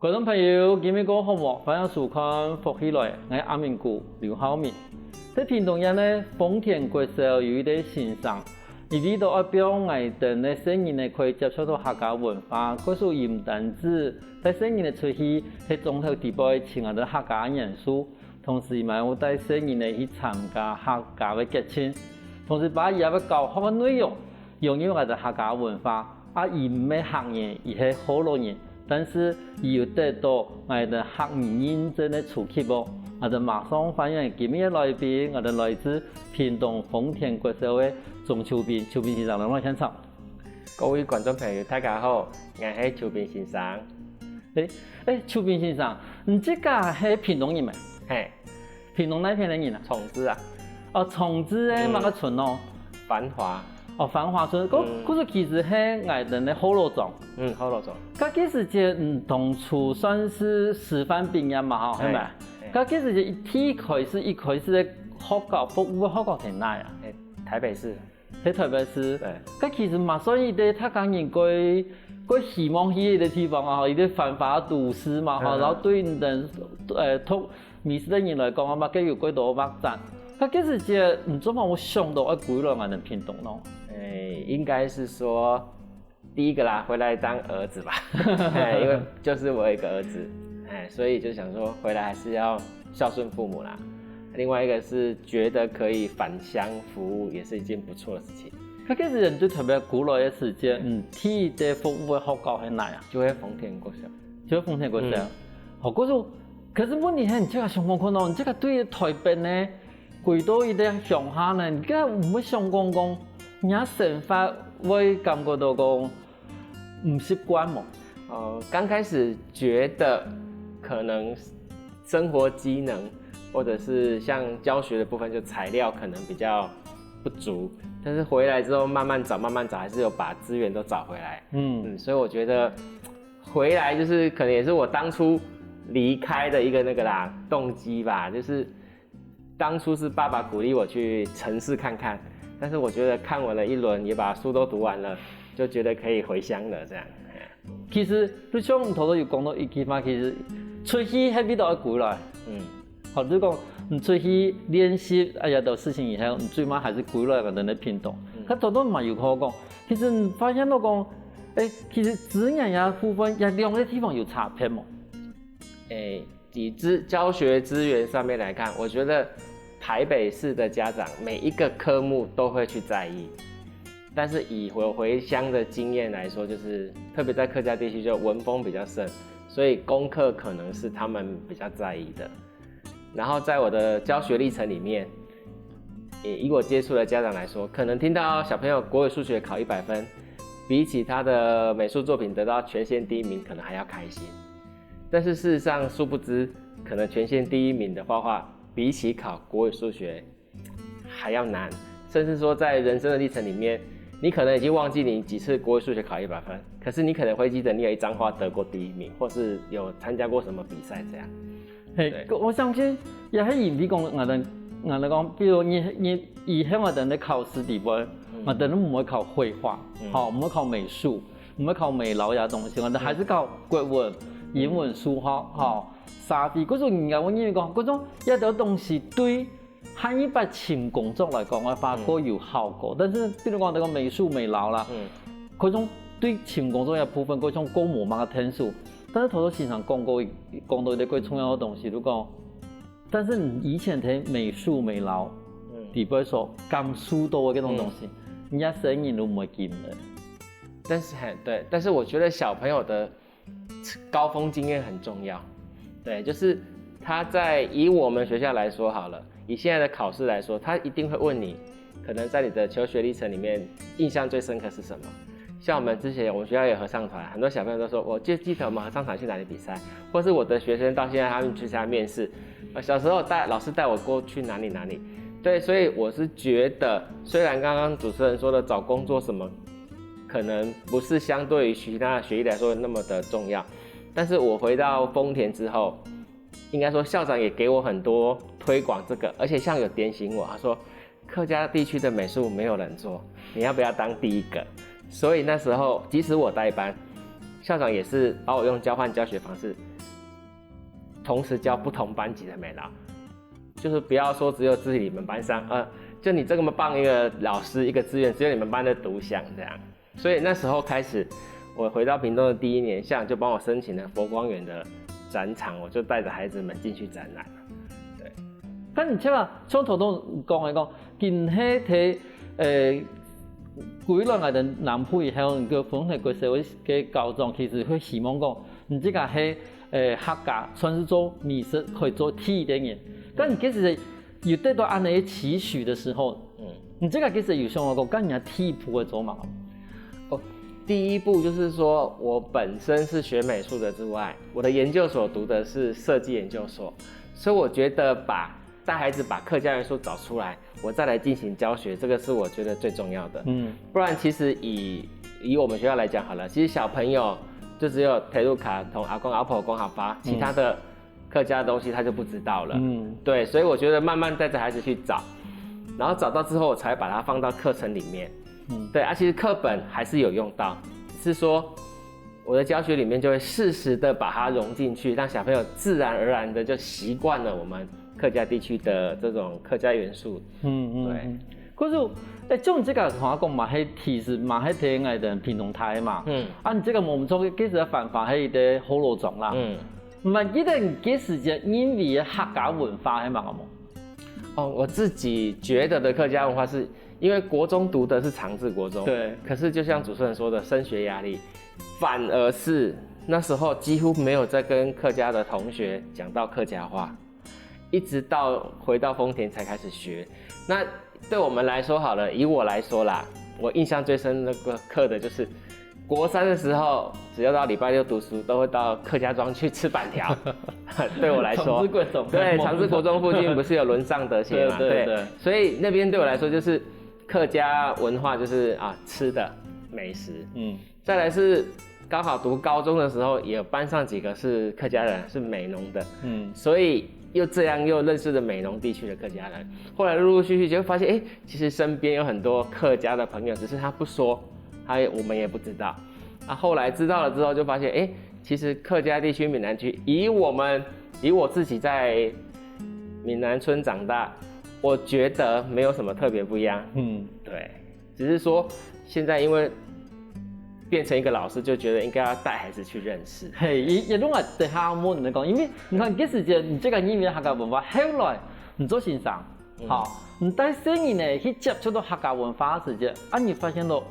观众朋友，今日个项目欢迎收看福喜来，我阿明姑刘浩明。在屏东县呢，丰田国小有一个先生，伊里头表我等的新人呢可以接触到客家文化，嗰数伊唔单止在新人的出去喺中头地步请下的客家元素，同时嘛有带新人呢去参加客家的节庆，同时把伊要教学的内容融入我的客家文化，伊唔係客人，而係好多人。但是伊又得到我哋客人認真的出去喎，我哋馬上歡迎今日嘅來賓，我哋來自屏東豐田國小嘅鍾秋斌先生嚟現場。各位觀眾朋友，大家好，我係秋斌先生。秋斌先生，你這個係屏東人咪？係。屏東哪邊嘅人啊？崇智啊。哦，崇智嘅乜個村哦？繁華。哦，繁華村，嗰個其實係我哋嘅好羅莊。好羅莊。嗰幾時節當初算是師範畢業嘛，係咪？嗰幾時節一開始嘅學校服務嘅學校喺哪呀？台北市。喺台北市。對。嗰其實嘛，所以啲客家人佢希望去嘅地方啊，伊啲繁華都市嘛，然後對人讀美食嘅人嚟講啊嘛，佢有幾多發展。嗰幾時節唔知嘛，我想到一歸來我哋屏東咯。應該是說第一個啦，回來當兒子吧，因為就是我一個兒子，所以就想說回來還是要孝順父母啦。另外一個是覺得可以返鄉服務，也是一件不錯的事情。嗰幾時人對特別古來嘅時間，替嘅服務嘅學校喺哪呀？就喺豐田國小。就喺豐田國小。好，嗰種可是問題係，你這個想講看到，你這個對台北呢，貴到一啲鄉下呢，你梗係唔會想講。人家生活會感覺到講唔習慣嘛？剛開始覺得可能生活機能，或者是像教學的部分，就材料可能比較不足。但是回來之後慢慢找，還是有把資源都找回來。所以我覺得回來就是可能也是我當初離開的一個那個啦動機吧。就是當初是爸爸鼓勵我去城市看看。但是我覺得看完了一輪，也把書都讀完了，就覺得可以回鄉了。這樣。其實你像頭都有講到一句嘛，其實出去喺邊度要歸來。好，你講你出去練習哎呀，到事情以後，你最尾還是歸來個人的屏東。佢頭都唔係有可講。其實你發現到講，其實資源也部分也兩個地方有差別嘛。以教學資源上面來看，我覺得。台北市的家長每一個科目都會去在意，但是以我回鄉的經驗來說，就是特別在客家地區就文風比較盛，所以功課可能是他們比較在意的。然後在我的教學歷程裡面，以我接觸的家長來說，可能聽到小朋友國語數學考100分，比起他的美術作品得到全縣第一名，可能還要開心。但是事實上，殊不知可能全縣第一名的畫畫，比起考國語數學還要難，甚至說在人生的歷程裡面，你可能已經忘記你幾次國語數學考100分，可是你可能會記得你有一張畫得過第一名，或是有參加過什麼比賽這樣。我相信也係因為講我哋講，比如你以前我哋考試地步，我哋都唔會考繪畫，好，唔會考美術，唔會考美勞呀東西，我哋還是考國文、英文、數學，好。沙地嗰種人家我因為講嗰種一啲東西對喺一般前工作嚟講，我發覺有效果。但是比如講那個美術美勞啦，嗰種對前工作一部分嗰種高冇乜嘅天數。但是頭頭先生講到一啲最重要嘅東西，都講，但是你以前睇美術美勞，比如說甘書多嘅嗰種東西，人家生意都唔會見嘅。但是我覺得小朋友的高峰經驗很重要。對，就是他在以我們學校來說好了，以現在的考試來說，他一定會問你，可能在你的求學歷程裡面，印象最深刻是什麼？像我們之前，我們學校有合唱團，很多小朋友都說，我就記得我們合唱團去哪裡比賽，或是我的學生到現在他們去參加面試，小時候老師帶我過去哪裡，對，所以我是覺得，雖然剛剛主持人說的找工作什麼，可能不是相對於其他的學歷來說那麼的重要。但是我回到豐田之後，應該說校長也給我很多推廣這個，而且像有點醒我，他說客家地區的美術沒有人做，你要不要當第一個？所以那時候即使我代班，校长也是把我用交换教学方式，同时教不同班级的美劳，就是不要说只有自己你们班上，就你这么棒一个老师一个资源，只有你们班的独享这样。所以那时候开始，我回到屏东的第1年，校长就帮我申请了佛光园的展场，我就带着孩子们进去展览。对。但而且嘛，像头都讲，近迄个规律我哋南配还有个丰田国社会嘅高中，其实会希望讲，你这个系客家算是做美食可以做替代嘅。但你其实有得到安尼期许的时候，你这个其实有想过跟人家替补的做嘛？第一步就是说我本身是学美术的之外，我的研究所读的是设计研究所，所以我觉得带孩子把客家元素找出来，我再来进行教学，这个是我觉得最重要的。不然其实以我们学校来讲好了，其实小朋友就只有铁路卡同阿公阿婆讲好发，其他的客家的东西他就不知道了。对，所以我觉得慢慢带着孩子去找，然后找到之后我才把它放到课程里面。对其实课本还是有用到，只是说我的教学里面就会适时的把它融进去，让小朋友自然而然的就习惯了我们客家地区的这种客家元素。对。可是，像这个同我讲嘛，迄其实嘛，迄听爱的平农台嘛。你这个我们做其实犯法迄个好罗种啦。唔係一定幾時就因為客家文化係嘛冇？我自己覺得的客家文化是因為國中讀的是長治國中，對。可是就像主持人說的，升學壓力，反而是那時候幾乎沒有在跟客家的同學講到客家話，一直到回到豐田才開始學。那對我們來說好了，以我來說啦，我印象最深那個課的就是國3的時候，只要到禮拜6讀書，都會到客家莊去吃板條。對我來說，對，長治國中附近不是有倫尚德協嘛？對，所以那邊對我來說就是客家文化，就是吃的美食。再來是剛好讀高中的時候，也有班上幾個是客家人，是美濃的。所以又這樣又認識了美濃地區的客家人。後來陸陸續續就會發現，其實身邊有很多客家的朋友，只是他不說。我們也不知道，後來知道了之後就發現，其實客家地區閩南區，以我自己在閩南村長大，我覺得沒有什麼特別不一樣。對，只是說現在因為變成一個老師，就覺得應該要帶孩子去認識。也攏係對客家文嚟講，因為你看，幾時就你這個因為客家文化，後來你做先生，你帶細人呢去接觸到客家文化嘅時節，你發現到。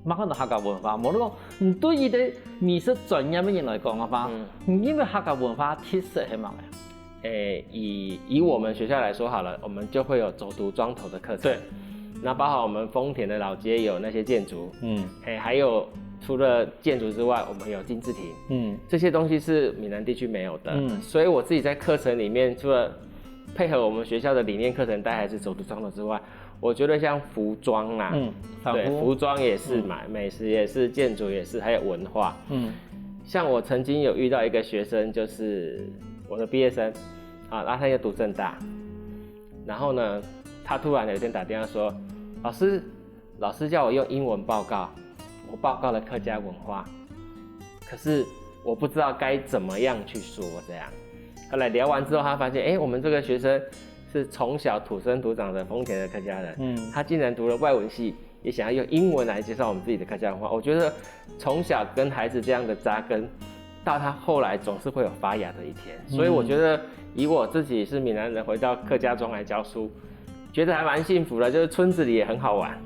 乜可能客家文化？冇得講，唔對於啲美食專業嘅人來講嘅話，因為客家文化特色係乜嘅？以我們學校來說好了，我們就會有走讀莊頭的課程。對。那包括我們豐田的老街有那些建築，還有除了建築之外，我們有金字亭，這些東西是閩南地區沒有的。所以我自己在課程裡面，除了配合我們學校的理念課程帶孩子走讀莊頭之外，我覺得像服裝啊，對，服裝也是嘛，美食也是，建築也是，還有文化。像我曾經有遇到一個學生，就是我的畢業生，然後他也讀政大，然後呢，他突然有一天打電話說，老師叫我用英文報告，我報告了客家文化，可是我不知道該怎麼樣去說這樣。後來聊完之後，他發現，我們這個學生是從小土生土長的豐田的客家人，他竟然讀了外文系，也想要用英文來介紹我們自己的客家文化。我覺得從小跟孩子這樣的扎根，到他後來總是會有發芽的一天。所以我覺得以我自己是閩南人回到客家莊來教書，覺得還蠻幸福的，就是村子裡也很好玩，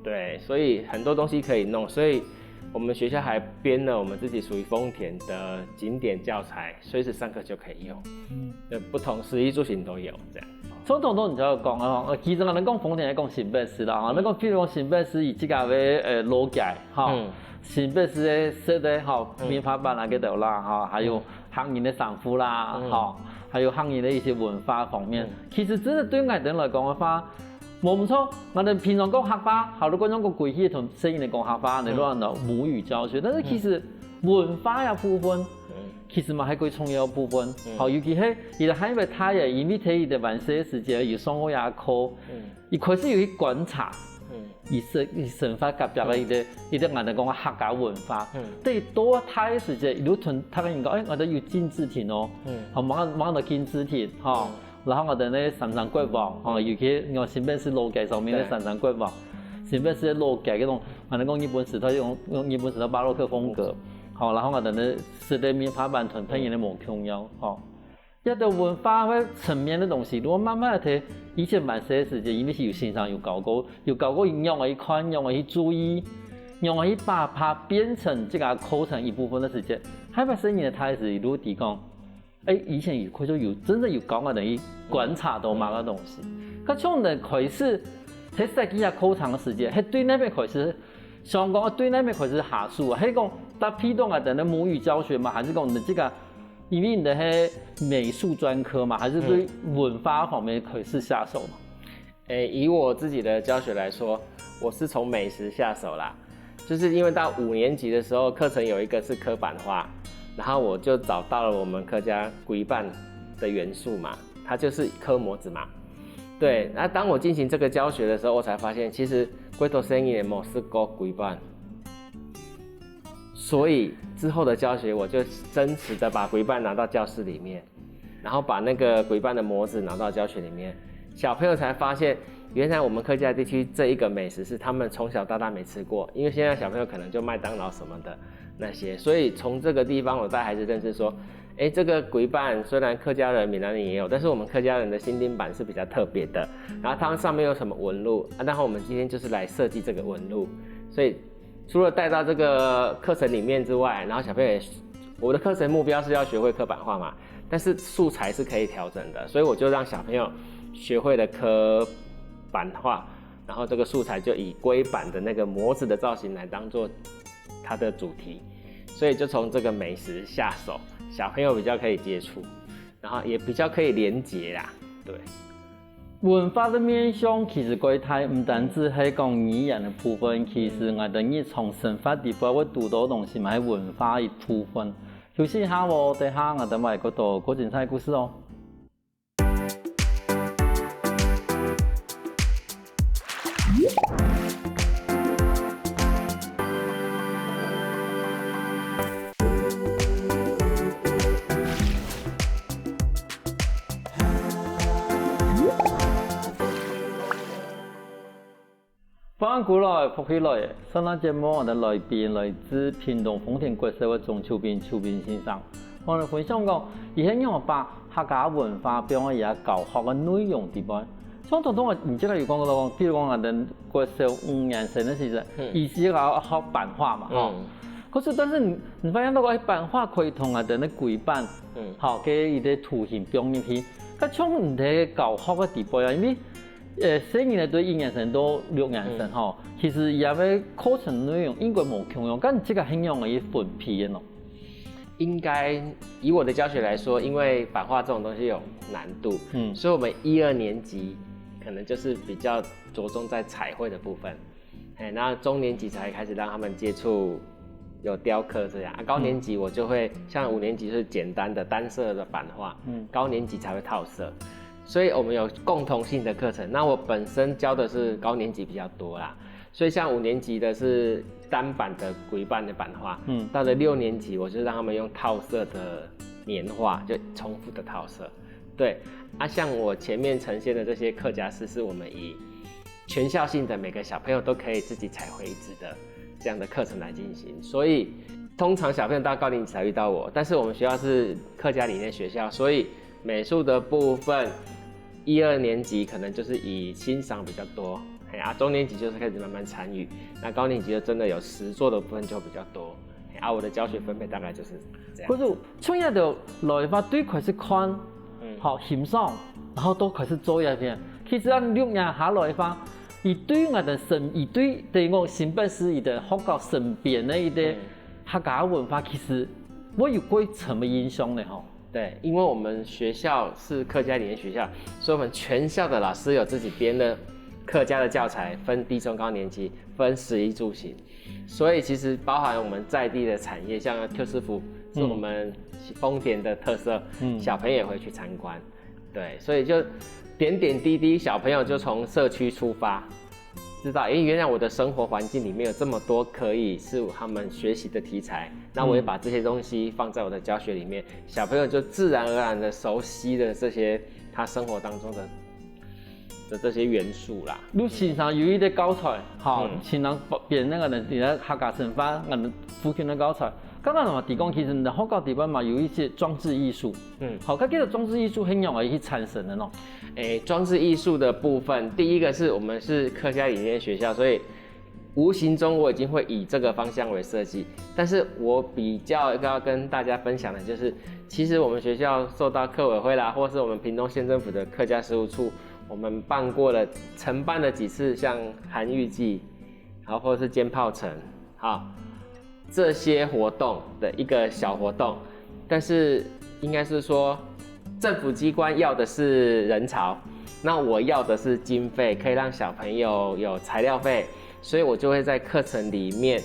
對，所以很多東西可以弄。所以我們學校還編了我們自己屬於豐田的景點教材，隨時上課就可以用，不同食衣住行都有這樣。總統都唔知道講啊，其實我哋講豐田係講新北市啦，你講譬如講新北市以即個為老街，新北市嘅設嘅棉花板那個度啦，還有漢人的商戶啦，還有漢人的一些文化方面，其實真係對外人來講嘅話，冇唔錯。我哋平常講客家，好多觀眾講貴氣同細人嚟講客家，你攞嚟母語教學，但是其實文化嘅部分。其實嘛係最重要的部分，尤其係伊個海外太陽，因為睇伊個晚些時間有上過夜課，伊開始有去觀察，以神法夹杂嘅一啲我哋講客家文化，對多睇時節，如同他們講，我哋要金枝田哦，望到金枝田，然後我哋咧三山國王，尤其我新北市老街上面咧三山國王，新北市老街嗰種，我哋講日本時代用日本時代巴洛克風格，然後我哋咧時代棉花板團配人嘅無窮樣，一個文化嘅層面嘅東西，如果慢慢睇，以前慢些時間，因為是有欣賞有搞過用我去看，用我去注意，用我去把它變成這個構成一部分的時間。喺把聲音嘅態勢，如果提講，以前佢就有真的有講我哋觀察到某個東西，佢從人開始喺設計下構成嘅時間，係對那邊開始，想講對那邊開始下數啊，係講搭批動啊，等嘅母語教學嘛，還是講你這個。因為你的係美術專科嘛，還是對文化方面可以是下手嘛？以我自己的教學來說，我是從美食下手啦。就是因為到5年級的時候，課程有一個是刻版畫，然後我就找到了我們客家規範的元素嘛，它就是刻模子嘛。對，那當我進行這個教學的時候，我才發現其實龜頭生意的模式夠規範。所以之後的教學，我就真實的把規範拿到教室裡面，然後把那個規範的模子拿到教學裡面，小朋友才發現，原來我們客家地區這一個美食是他們從小到大沒吃過，因為現在小朋友可能就麥當勞什麼的那些，所以從這個地方我帶孩子認識說，這個規範雖然客家人、閩南人也有，但是我們客家人的新丁版是比較特別的，然後它們上面有什麼紋路，然後我們今天就是來設計這個紋路，所以。除了帶到這個課程裡面之外，然後小朋友也，我的課程目標是要學會刻版畫嘛，但是素材是可以調整的，所以我就讓小朋友學會了刻版畫，然後這個素材就以龜板的那個模子的造型來當做它的主題，所以就從這個美食下手，小朋友比較可以接觸，然後也比較可以連結啦，對。文化的面向其實佢睇唔單止係講語言的部分，其實我哋日常生活地方會讀到東西嘛係文化一部分。休息一下喎，等下我哋咪嗰度講精彩故事哦。翻過來復起來，上檔節目我哋來賓來自屏東豐田國小嘅鍾秋斌先生，我哋分享講，而係讓我把客家文化俾我而家教學嘅內容點樣。相同我唔知道有講到講，譬如講我哋國小5年生嘅時陣，意思係學版畫嘛，可是但是你發現到個版畫可以同我哋嘅規範，嘅一啲圖形表現起，佢從唔同教學嘅地步啊，因為4年對1年生到6年生其實也嘅課程內容應該冇共用，但這個很容易分批咯。應該以我的教學來說，因為版畫這種東西有難度，所以我們1、2年級可能就是比較着重在彩繪的部分，那中年級才開始讓他們接觸有雕刻這樣，高年級我就會像5年級是簡單的單色的版畫，高年級才會套色。所以我們有共同性的課程，那我本身教的是高年級比較多啦，所以像5年級的是單版的規範的版畫，到了6年級我就讓他們用套色的年畫，就重複的套色。對，像我前面呈現的這些客家詩，是我們以全校性的每個小朋友都可以自己彩繪一支的這樣的課程來進行，所以通常小朋友到高年級才遇到我，但是我們學校是客家理念學校，所以美術的部分1、2年級可能就是以欣賞比較多，中年級就是開始慢慢參與，那高年級就真的有實作的部分就比較多，我的教學分配大概就是這樣。不是，從一度來法對開始看，欣賞，然後都開始做一邊。其實按6年下來法，而對我哋對我新北市的學校身邊的一啲客家文化，其實我有過什麼影響呢？對，因為我們學校是客家理念學校，所以我們全校的老師有自己編的客家的教材，分低中高年級，分食衣住行，所以其實包含我們在地的產業，像 Q 師傅是我們豐田的特色，小朋友也會去參觀，對，所以就點點滴滴，小朋友就從社區出發，知道，原来我的生活环境里面有这么多可以是他们学习的题材，那我也把这些东西放在我的教学里面，小朋友就自然而然的熟悉了这些他生活当中的这些元素啦。你线上有一啲教材，好，先人别那个人哋客家成法，人附近的教材。刚刚嘛提讲，其实你学校地方嘛有一些装置艺术，好，佢个装置艺术很容易去产生的喏。装置艺术的部分，第一个是我们是客家理念学校，所以无形中我已经会以这个方向为设计。但是我比较要跟大家分享的就是，其实我们学校受到客委会啦，或是我们屏东县政府的客家事务处，我们承办了几次像韩愈祭，然后或者是煎炮城，好。这些活动的一个小活动，但是应该是说，政府机关要的是人潮，那我要的是经费，可以让小朋友有材料费，所以我就会在课程里面，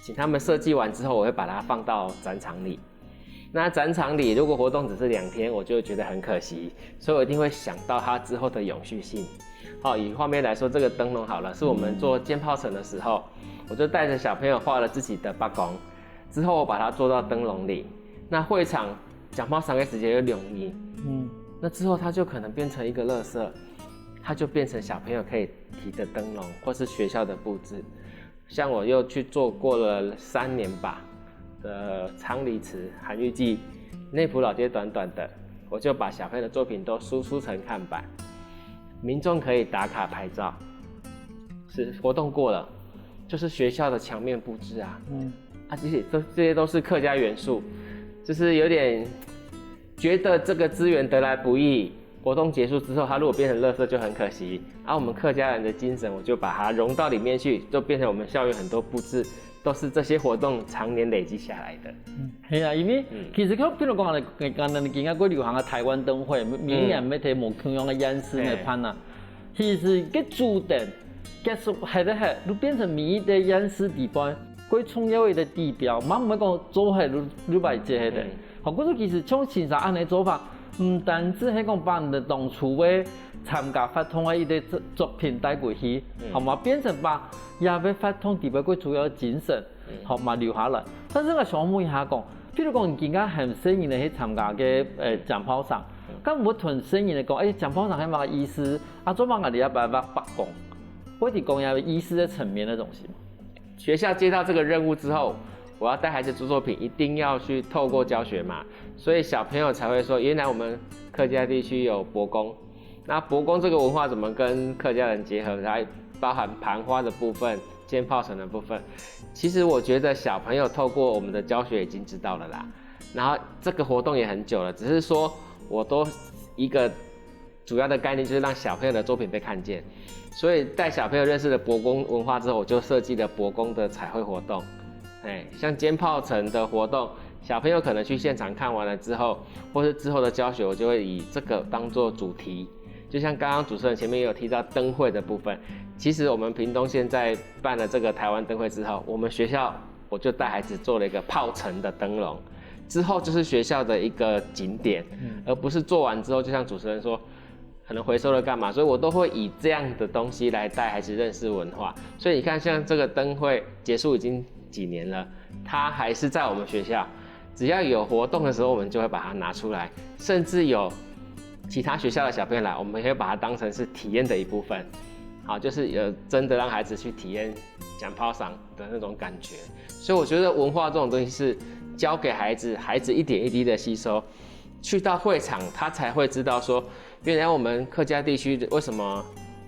请他们设计完之后，我会把它放到展场里。那展场里如果活动只是2天，我就会觉得很可惜，所以我一定会想到它之后的永续性。好，以画面来说，这个灯笼好了，是我们做煎炮城的时候，我就带着小朋友画了自己的八公，之后我把它做到灯笼里。那会场讲炮3个时间有2亿，那之后它就可能变成一个垃圾，它就变成小朋友可以提的灯笼，或是学校的布置。像我又去做过了3年吧的昌黎祠韩愈祭内埔老街短短的，我就把小朋友的作品都输出成看板。民众可以打卡拍照，是活动过了，就是学校的墙面布置啊，这些都是客家元素，就是有点觉得这个资源得来不易，活动结束之后，它如果变成垃圾就很可惜。我们客家人的精神，我就把它融到里面去，就变成我们校园很多布置都是这些活动常年累积下来的。系啊，因为其实比如讲，你见啊，过流行嘅台湾灯会，每年要摕无同样嘅颜色嚟喷啊，其实佢注定结束係，你变成每一个颜色地方，佢重要嘅地标，唔係講做係你擺這嘅。好，嗰種其實像現在安尼做法，唔單止係講把你的當初嘅參加發通嘅一啲作品帶過去，好嘛，變成把也要發通地標佢主要精神，好嘛留下來。但是我想問一下講，譬如講你而家很適應去參加嘅講炮上，咁我同適應嚟講，講炮上係乜意思？做乜我哋要把它發光，我哋講有意思的層面的東西。學校接到這個任務之後，我要帶孩子做作品，一定要去透過教學嘛，所以小朋友才會說，原來我們客家地區有伯公，那伯公這個文化怎麼跟客家人結合？它包含盤花的部分、煎炮城的部分。其實我覺得小朋友透過我們的教學已經知道了啦，然後這個活動也很久了，只是說我都一個主要的概念就是讓小朋友的作品被看見。所以帶小朋友認識了伯公文化之後，我就設計了伯公的彩繪活動。像煎炮城的活動，小朋友可能去現場看完了之後，或是之後的教學，我就會以這個當做主題。就像剛剛主持人前面也有提到燈會的部分，其實我們屏東現在辦了這個台灣燈會之後，我們學校我就帶孩子做了一個炮城的燈籠，之後就是學校的一個景點，而不是做完之後就像主持人說，可能回收了幹嘛，所以我都會以這樣的東西來帶孩子認識文化。所以你看，像這個燈會結束已經幾年了，它還是在我們學校，只要有活動的時候，我們就會把它拿出來，甚至有其他學校的小朋友來，我們也會把它當成是體驗的一部分。好，就是有真的讓孩子去體驗講炮上的那種感覺。所以我覺得文化這種東西是教給孩子，孩子一點一滴的吸收，去到會場他才會知道說，原來我們客家地區為什麼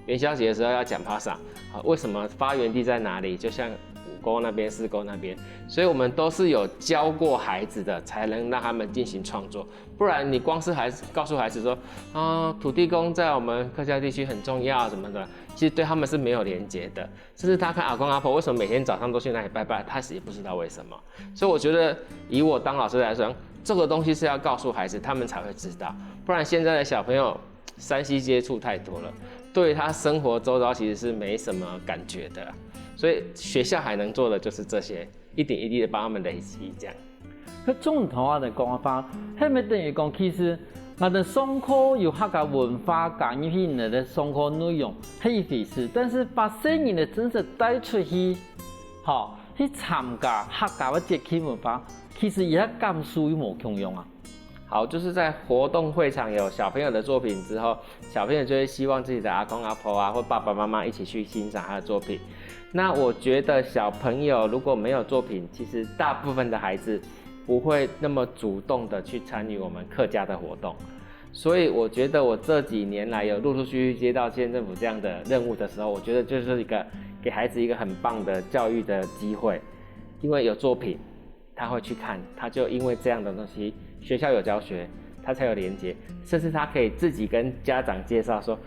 元宵節的時候要講炮上，為什麼發源地在哪裡，就像5溝那邊、4溝那邊，所以我們都是有教過孩子的，才能讓他們進行創作。不然你光是告訴孩子說，土地公在我們客家地區很重要什麼的，其實對他們是沒有連結的。甚至他看阿公阿婆為什麼每天早上都去那裡拜拜，他也不知道為什麼。所以我覺得以我當老師來說，這個東西是要告訴孩子，他們才會知道。不然現在的小朋友3C 接觸太多了，對他生活周遭其實是沒什麼感覺的。所以學校還能做的就是這些，一點一滴的幫他們累積這樣。佢中頭啊嘅講法，係咪等於講其實我哋上课有客家文化教育去你的上课内容係一回事，但是把細人的真實帶出去，去參加客家嘅節慶文化，其實也感受有無共用啊。好，就是在活动会场有小朋友的作品之后，小朋友就会希望自己的阿公阿婆啊，或爸爸妈妈一起去欣赏他的作品。那我觉得小朋友如果没有作品，其实大部分的孩子不会那么主动的去参与我们客家的活动。所以我觉得我这几年来有陆陆续续接到县政府这样的任务的时候，我觉得就是一个给孩子一个很棒的教育的机会，因为有作品，他会去看，他就因为这样的东西，学校有教学，他才有连结，甚至他可以自己跟家长介绍说，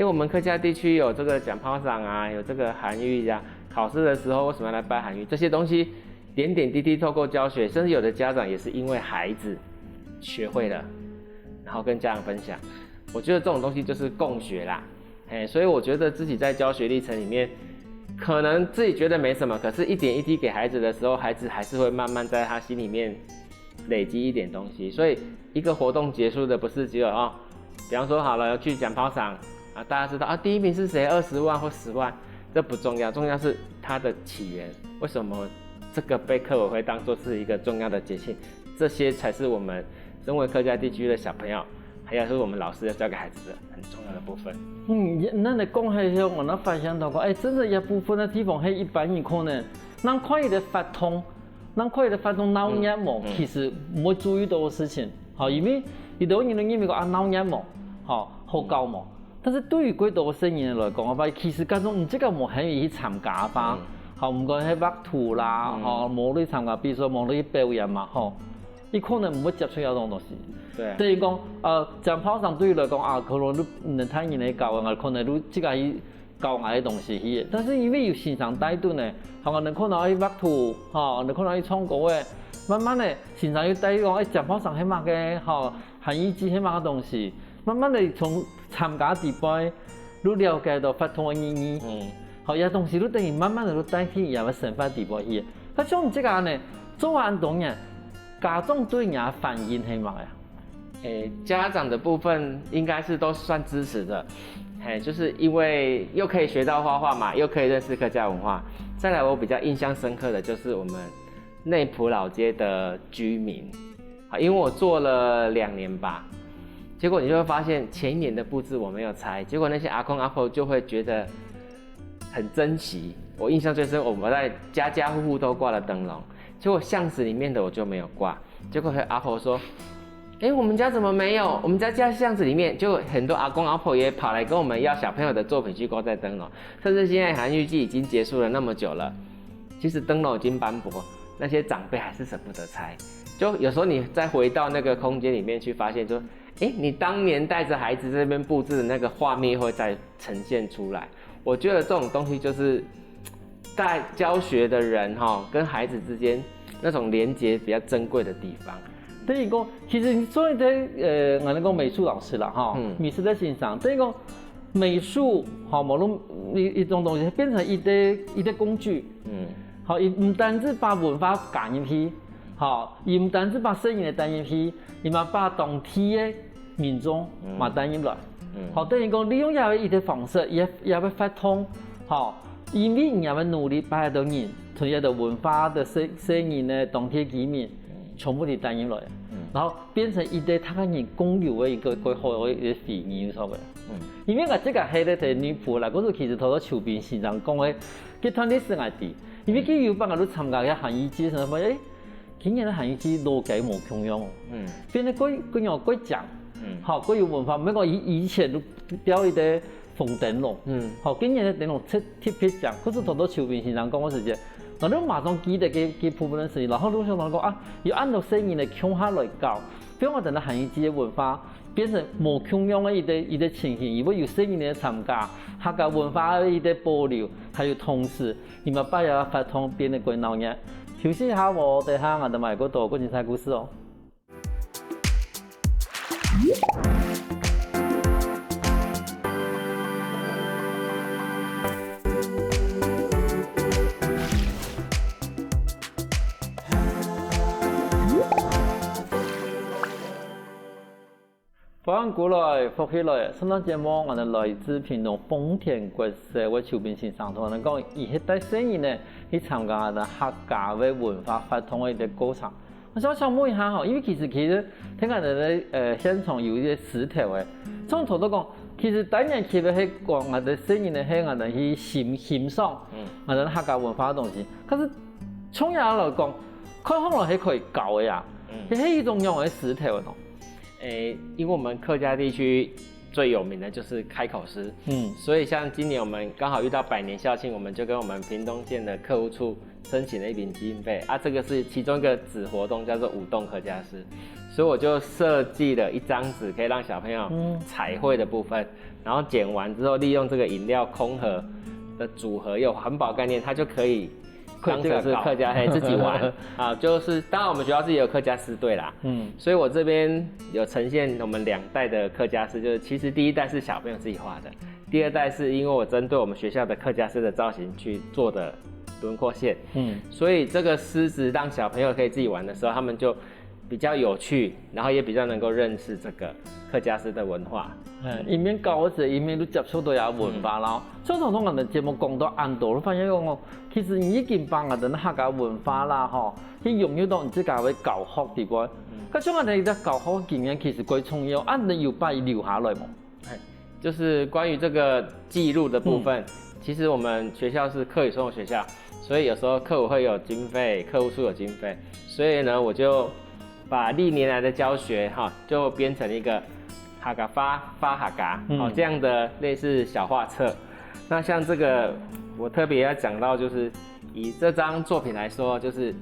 我们客家地区有这个讲炮仗啊，有这个韩愈啊，考试的时候为什么要来拜韩愈？这些东西点点滴滴透过教学，甚至有的家长也是因为孩子学会了，然后跟家长分享。我觉得这种东西就是共学啦，所以我觉得自己在教学历程里面，可能自己觉得没什么，可是一点一滴给孩子的时候，孩子还是会慢慢在他心里面累积一点东西。所以一个活动结束的不是只有比方说好了要去讲炮赏啊，大家知道第一名是谁，20万或10万，这不重要，重要是它的起源，为什么这个被客委会当作是一个重要的节庆，这些才是我们身为客家地区的小朋友，还有是我们老师要教给孩子的很重要的部分。咱嚟講係向我哋分享到講，真係一部分嘅地方係一般人可能，咱可以嚟發通腦熱毛，其實冇注意到嘅事情，因為有啲人認為講腦熱毛，好高毛，但是對於幾多嘅人嚟講，我發現其實嗰種唔知個冇很容易參加吧，唔講係畫圖啦，冇去參加，比如說冇去表演嘛，你可能唔會接觸到種東西。對，等於講講炮仗對於來講可能你唔能太人嚟教啊，可能你即個係教我嘅東西去，但是因為有欣賞態度呢，你可能去畫圖，你可能去唱歌嘅，慢慢的欣賞要帶講講炮仗係乜嘅，韓語字係乜嘅東西，慢慢的從參加地步，你了解到發通嘅意義，有東西你等於慢慢的你帶去有個生活地步去，咁像這個呢，做運動呢，家長對人嘅反應係乜呀？家長的部分應該是都算支持的，就是因為又可以學到畫畫嘛，又可以認識客家文化。再來我比較印象深刻的就是我們內埔老街的居民，因為我做了2年吧，結果你就會發現前1年的佈置我沒有拆，結果那些阿公阿婆就會覺得很珍惜。我印象最深，我們在家家戶戶都掛了燈籠，結果巷子裡面的我就沒有掛，結果和阿婆說，我們家怎麼沒有？我們家巷子裡面就很多阿公阿婆也跑來跟我們要小朋友的作品去掛在燈籠，甚至現在韓愈季已經結束了那麼久了，其實燈籠已經斑駁，那些長輩還是捨不得拆。就有時候你再回到那個空間裡面去，發現說，你當年帶着孩子這邊佈置的那個畫面會再呈現出來。我覺得這種東西就是在教學的人跟孩子之間那種連結比較珍貴的地方。等於講，其實所以我哋講美術老師啦，美術的欣賞，等於講美術，無論一種東西變成一個工具，唔單止把文化加入去，亦唔單止把聲音嚟帶入去，亦嘛把當地嘅民眾嘛帶入來，等於講利用一個方式，也會發通，因為人也會努力把一個人，從一個文化的聲音嘅當地居民全部地帶入來。然後變成一個他個人共有的一個好嘅一個回憶所謂。因為我這個係咧喺內埔啦，嗰時其實頭個籌備時常講嘅，佢團啲生涯啲，因為佢有幫我哋參加嘅韓語節，什麼今年嘅韓語節邏輯冇共樣，變得佢樣佢講，佢有文化，唔係講以前都標一啲紅燈籠，今年嘅燈籠特別講，嗰時頭個籌備時常講嘅時間。我都馬上記得佢部分嘅事，然後都想講要按照聲音嚟腔下來教，俾我哋嘅韓語節嘅文化變成無共樣嘅一個情形，如果有聲音嚟參加，客家文化嘅一個保留，還有同時，你咪把嘢發通變得更鬧熱。休息下我哋下我哋埋嗰度嗰精彩故事哦。欢迎过来，福起来！上档节目我哋来自屏东丰田国社会球兵先生同我哋讲，伊迄代生意呢去参加的客家的文化活动的一个过程。我想问一下吼，因为其实听讲咧现场有一些石头的，从头到讲，其实第一年去的迄个我哋生意呢，迄我哋去欣赏我哋客家文化的东西。可是从伢来讲，看好了是可以搞的呀，是一种用的石头的喏。因为我们客家地区最有名的就是开口诗，所以像今年我们刚好遇到100年校庆，我们就跟我们屏东县的客户处申请了一笔经费啊，这个是其中一个子活动，叫做舞动客家诗，所以我就设计了一张纸，可以让小朋友彩绘的部分，然后剪完之后，利用这个饮料空盒的组合，有环保概念，它就可以当成是客家自己玩啊，就是当然我们学校自己有客家诗队啦，所以我这边有呈现我们2代的客家诗，就是其实第1代是小朋友自己画的，第2代是因为我针对我们学校的客家诗的造型去做的轮廓线，所以这个诗词让小朋友可以自己玩的时候，他们就比较有趣，然后也比较能够认识这个客家诗的文化。一面教嗰时，一面都接触到有文化啦。所以同我哋节目讲到安度，我发现讲其实已经把我哋客家文化啦，吼，去融入到你自家嘅教学地方。咁像我哋嘅教学经验其实最重要，你要把伊留下来冇？就是关于这个记录的部分，其实我们学校是客语生活学校，所以有时候客委会有经费，客户处有经费，所以呢，我就把历年来的教学就编成一个客家发客家这样的类似小画册。那像这个我特别要讲到，就是以这张作品来说，就是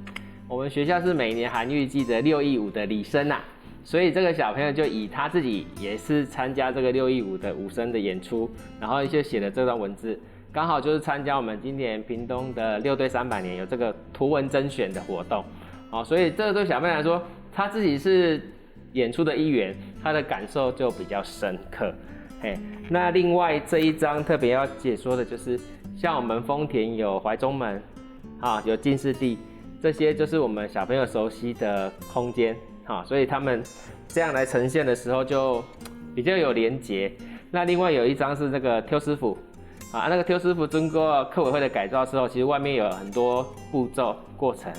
我们学校是每年韩愈季的6义舞的礼生啊，所以这个小朋友就以他自己也是参加这个6义舞的舞生的演出，然后就写了这段文字，刚好就是参加我们今年屏东的6对300年有这个图文甄选的活动，所以这个对小朋友来说，他自己是演出的一员，他的感受就比较深刻。那另外这一张特别要解说的就是，像我们丰田有怀中门，有进士第，这些就是我们小朋友熟悉的空间，所以他们这样来呈现的时候就比较有连结。那另外有一张是那个邱师傅，那个邱师傅经过客委会的改造之后，其实外面有很多步骤过程。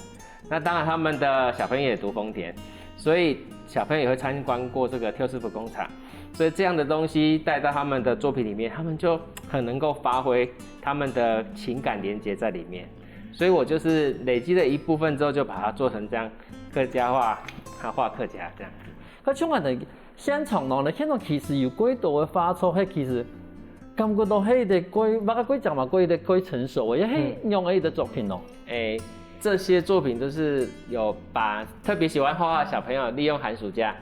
那当然他们的小朋友也读丰田，所以小朋友也会参观过这个邱师傅工厂，所以这样的东西带到他们的作品里面，他们就很能够发挥他们的情感连结在里面。所以我就是累积了一部分之后，就把它做成这样客家话，画客家这样。佢像我哋现场呢，现场其实有几多嘅花草，其实感觉到係啲幾，乜個幾講嘛，幾成熟嘅，也係用喺的作品咯。这些作品都是有把特别喜欢画画的小朋友利用寒暑假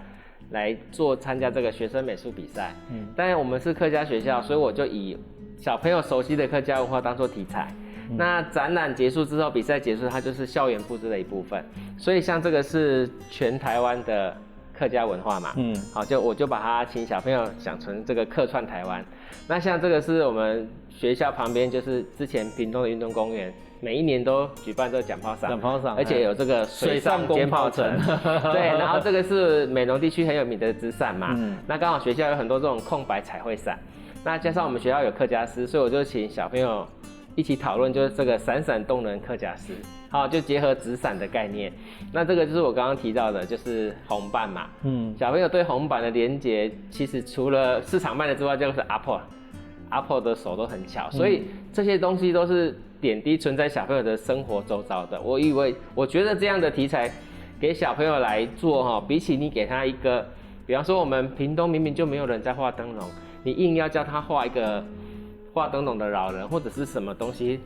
来参加这个学生美术比赛。当然我们是客家学校，所以我就以小朋友熟悉的客家文化当做题材。那展览结束之后，比赛结束，它就是校园布置的一部分。所以像这个是全台湾的客家文化嘛，我就把它请小朋友想成这个客串台湾。那像这个是我们学校旁边，就是之前屏东的运动公园。每一年都举办这个奖炮赏，而且有这个水上尖炮城，对，然后这个是美浓地区很有名的纸伞嘛，那刚好学校有很多这种空白彩绘伞，那加上我们学校有客家诗，所以我就请小朋友一起讨论，就是这个闪闪动人客家诗，就结合纸伞的概念。那这个就是我刚刚提到的，就是红板嘛，小朋友对红板的连结，其实除了市场卖的之外，就是阿婆的手都很巧，所以这些东西都是点滴存在小朋友的生活周遭的。我觉得这样的题材给小朋友来做比起你给他一个，比方说我们屏东明明就没有人在画灯笼，你硬要叫他画一个画灯笼的老人或者是什么东西，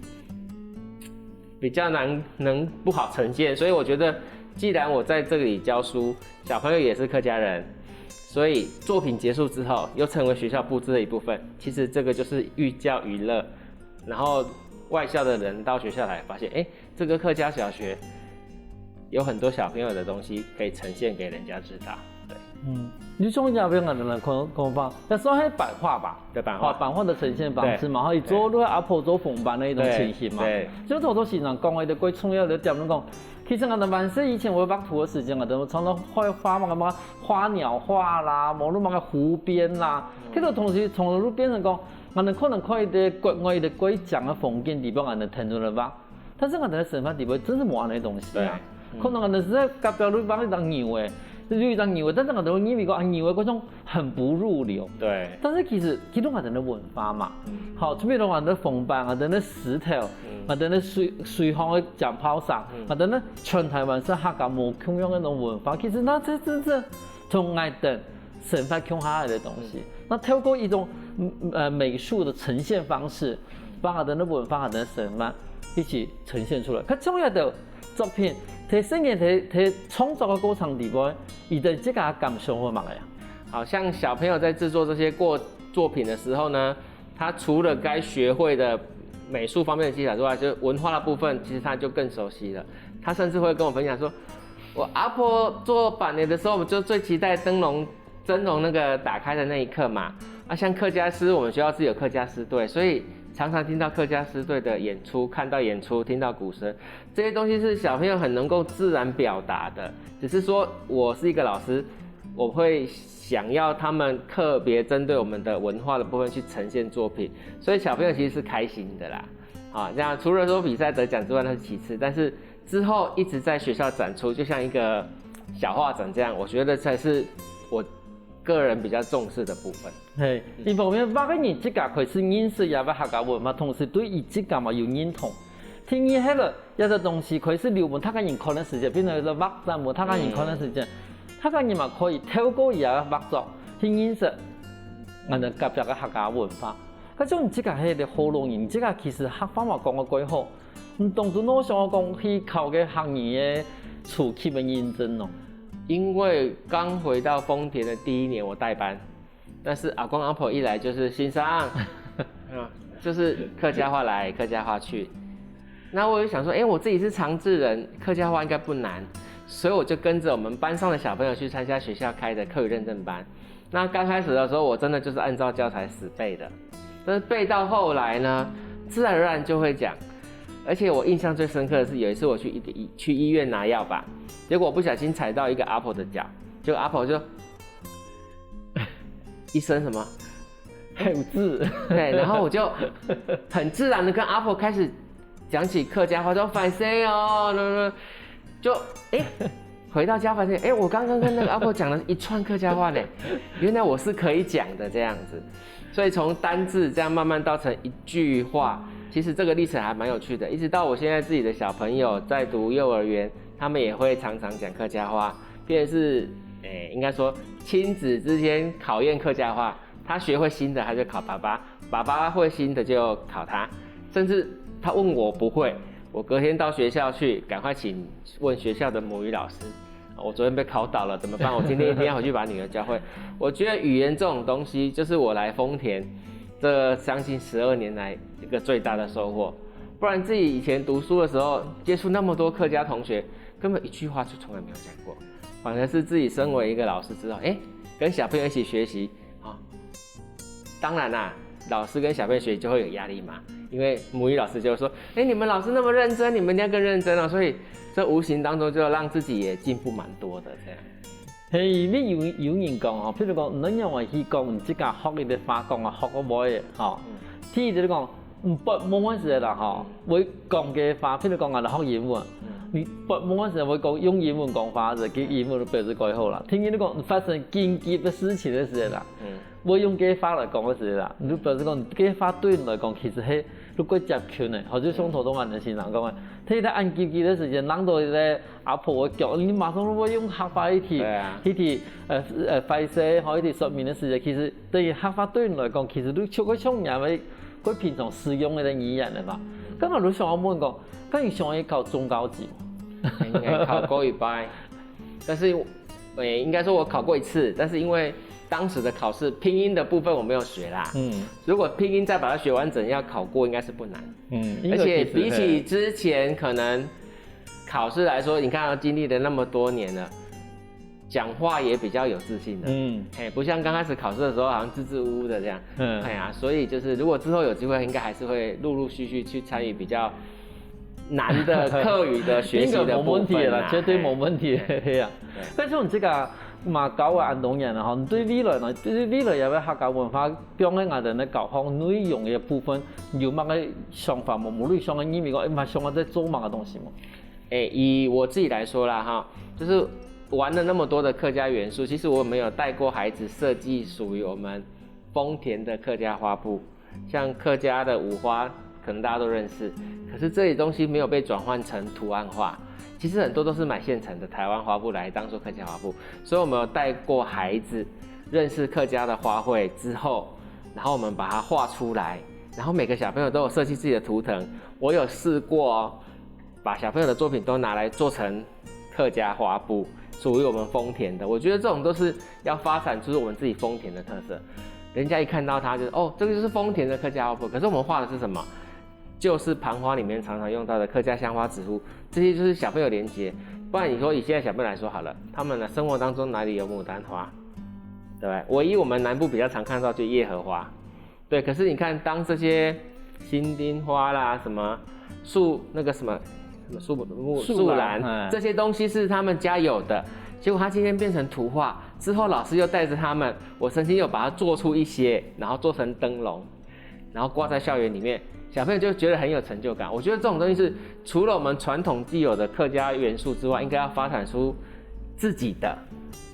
比较能不好呈现。所以我觉得，既然我在这里教书，小朋友也是客家人。所以作品结束之后，又成为学校布置的一部分。其实这个就是寓教于乐，然后外校的人到学校来发现，这个客家小学有很多小朋友的东西可以呈现给人家知道。对，你从小朋友的人看法，那时候是版画吧？对，版画的呈现方式嘛，然后做阿婆做缝板的一种情形嘛。对，所以好多时人讲的最重要的点，讲其实我们蛮是以前我画图的时间，我都常常会画什么花鸟画啦，某那么个湖边啦，这个同时从都变成讲，我们可能看一啲国外的贵奖的风景地方，我们停住了吧。但是我们的神话地方真是没那东西啊，可能我们是在隔壁路放一张牛诶。有一张牛的，但是我都以为讲牛的嗰种很不入流。对。但是其实我哋的文化嘛，好，特别是我哋的风板，我哋的石头，我哋的水乡的讲炮上，我哋的全台湾是客家冇共用的那种文化。其实那这从爱等神法共下来的东西，那透过一种美术的呈现方式，把我哋的文化、我哋的神法一起呈现出来。佢重要的作品。在生年在创作的过程里边，伊的这个感受会嘛呀？好像小朋友在制作这些作品的时候呢，他除了该学会的美术方面的技巧之外，就是文化的部分，其实他就更熟悉了。他甚至会跟我分享说，我阿婆做板年的时候，我们就最期待灯笼那个打开的那一刻嘛。啊，像客家诗，我们学校是有客家诗队，所以常常听到客家诗队的演出，看到演出，听到鼓声，这些东西是小朋友很能够自然表达的。只是说我是一个老师，我会想要他们特别针对我们的文化的部分去呈现作品，所以小朋友其实是开心的啦。啊，这样除了说比赛得奖之外，那是其次，但是之后一直在学校展出，就像一个小画展这样，我觉得才是我个人比较重视的部分。嘿，一方面画个人自家开始认识也要客家文化，同时对伊自家嘛有认同。听伊迄个一个东西开始流门，他个人可能时间变成一个画展门，他个人可能时间，他个人嘛可以透过伊个画作去认识我们隔壁个客家文化。嗰种自家迄个好容易，自家其实客方话讲个几好，当初我想讲去考个客语的初级的认证咯。因为刚回到丰田的第一年，我带班，但是阿公阿婆一来就是欣赏，就是客家话来客家话去。那我就想说，我自己是长治人，客家话应该不难，所以我就跟着我们班上的小朋友去参加学校开的客语认证班。那刚开始的时候，我真的就是按照教材死背的，但是背到后来呢，自然而然就会讲。而且我印象最深刻的是，有一次我去医院拿药吧，结果我不小心踩到一个阿婆的脚，结果阿婆就一声什么黑字，对，然后我就很自然的跟阿婆开始讲起客家话，说反谁哦，就回到家发现，我刚刚跟那个阿婆讲了一串客家话呢，原来我是可以讲的这样子，所以从单字这样慢慢到成一句话。其实这个历程还蛮有趣的，一直到我现在自己的小朋友在读幼儿园，他们也会常常讲客家话，便是应该说亲子之间考验客家话，他学会新的他就考爸爸，爸爸会新的就考他，甚至他问我不会，我隔天到学校去，赶快问学校的母语老师，我昨天被考倒了怎么办？我今天一定要回去把女儿教会。我觉得语言这种东西，就是我来丰田这将近12年来一个最大的收获，不然自己以前读书的时候接触那么多客家同学，根本一句话就从来没有讲过，反而是自己身为一个老师之后，跟小朋友一起学习啊，当然啦，老师跟小朋友学习就会有压力嘛，因为母语老师就说，你们老师那么认真，你们一定要更认真哦，所以这无形当中就让自己也进步蛮多的这样。你有人讲吼，譬如讲，恁认为去讲，即家学伊的法讲啊，学个无的吼。第就是讲，冇关系啦吼，会讲嘅法，譬如讲我哋学英文，你冇关系，会讲用英文讲法，就给英文都表示改好啦。听见你讲发生紧急的事情的时候啦，会用嘅法来讲嘅时候啦，你就表示讲嘅法对你来讲其实係如果接近的，或者像头东人的先人讲嘅，睇到按紧急的时间，人到咧阿婆嘅脚，你马上都会用客法一提，快些，或一提说明的时间，其实对于客法对你来讲，其实都超过像人为佢平常使用嘅语言的嘛。咁我都想问讲，咁你想要考中高级？应该考过一班，但是应该说我考过一次，但是因为当时的考试拼音的部分我没有学啦。如果拼音再把它学完整，要考过应该是不难。而且比起之前可能考试来说，你看经历了那么多年了，讲话也比较有自信的。不像刚开始考试的时候好像支支吾吾的这样。所以就是如果之后有机会，应该还是会陆陆续续去参与比较难的客语的学习的部分啦，绝对没问题的，嘿啊。但是你这个嘛教嘅运动员啊，你对未来呢？对未来有咩客家文化中嘅我哋咧教學內容嘅部分，有乜嘅想法冇？無論想嘅意味講，唔係想我在做乜嘅東西冇？以我自己來說啦，哈，就是玩了那麼多的客家元素，其實我沒有帶過孩子設計屬於我們豐田的客家花布，像客家的五花，可能大家都認識，可是這些東西沒有被轉換成圖案化。其實很多都是買現成的台灣花布來當做客家花布，所以我們有帶過孩子認識客家的花卉之後，然後我們把它畫出來，然後每個小朋友都有設計自己的圖騰。我有試過哦，把小朋友的作品都拿來做成客家花布，屬於我們豐田的。我覺得這種都是要發展出我們自己豐田的特色。人家一看到它就是哦，這個就是豐田的客家花布。可是我們畫的是什麼？就是盤花裡面常常用到的客家香花紙糊，這些就是小朋友連接。不然你說以現在小朋友來說好了，他們的生活當中哪裡有牡丹花，對不對？唯一我們南部比較常看到就葉荷花，對。可是你看，當這些新丁花啦、什麼樹那個什麼樹蘭這些東西是他們家有的，結果他今天變成圖畫之後，老師又帶着他們，我曾經有把它做出一些，然後做成燈籠，然後掛在校園裡面。小朋友就覺得很有成就感。我覺得這種東西是除了我們傳統既有的客家元素之外，應該要發展出自己的，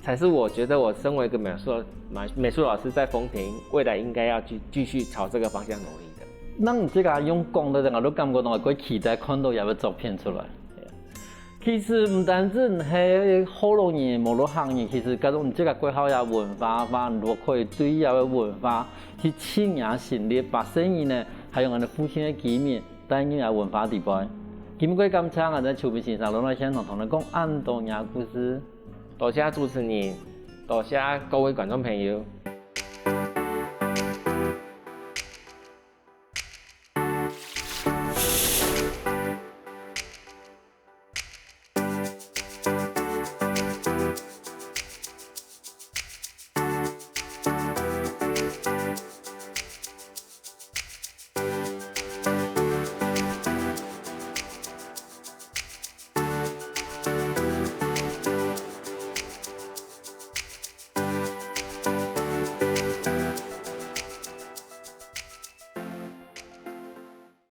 才是我覺得我身為一個美術老師在豐田未來應該要繼續朝這個方向努力的。那你這個用講的，我都感覺到我期待看到有個作品出來。其實唔單止係好多年網絡行業，其實嗰種這個規劃嘅文化嘛，如果可以對有嘅文化去親眼成立，把生意呢，還有我哋父親嘅紀念，帶入嚟文化地位。今日感謝我哋邱明先生來現場同你講咁多嘢故事。多謝主持人，多謝各位觀眾朋友。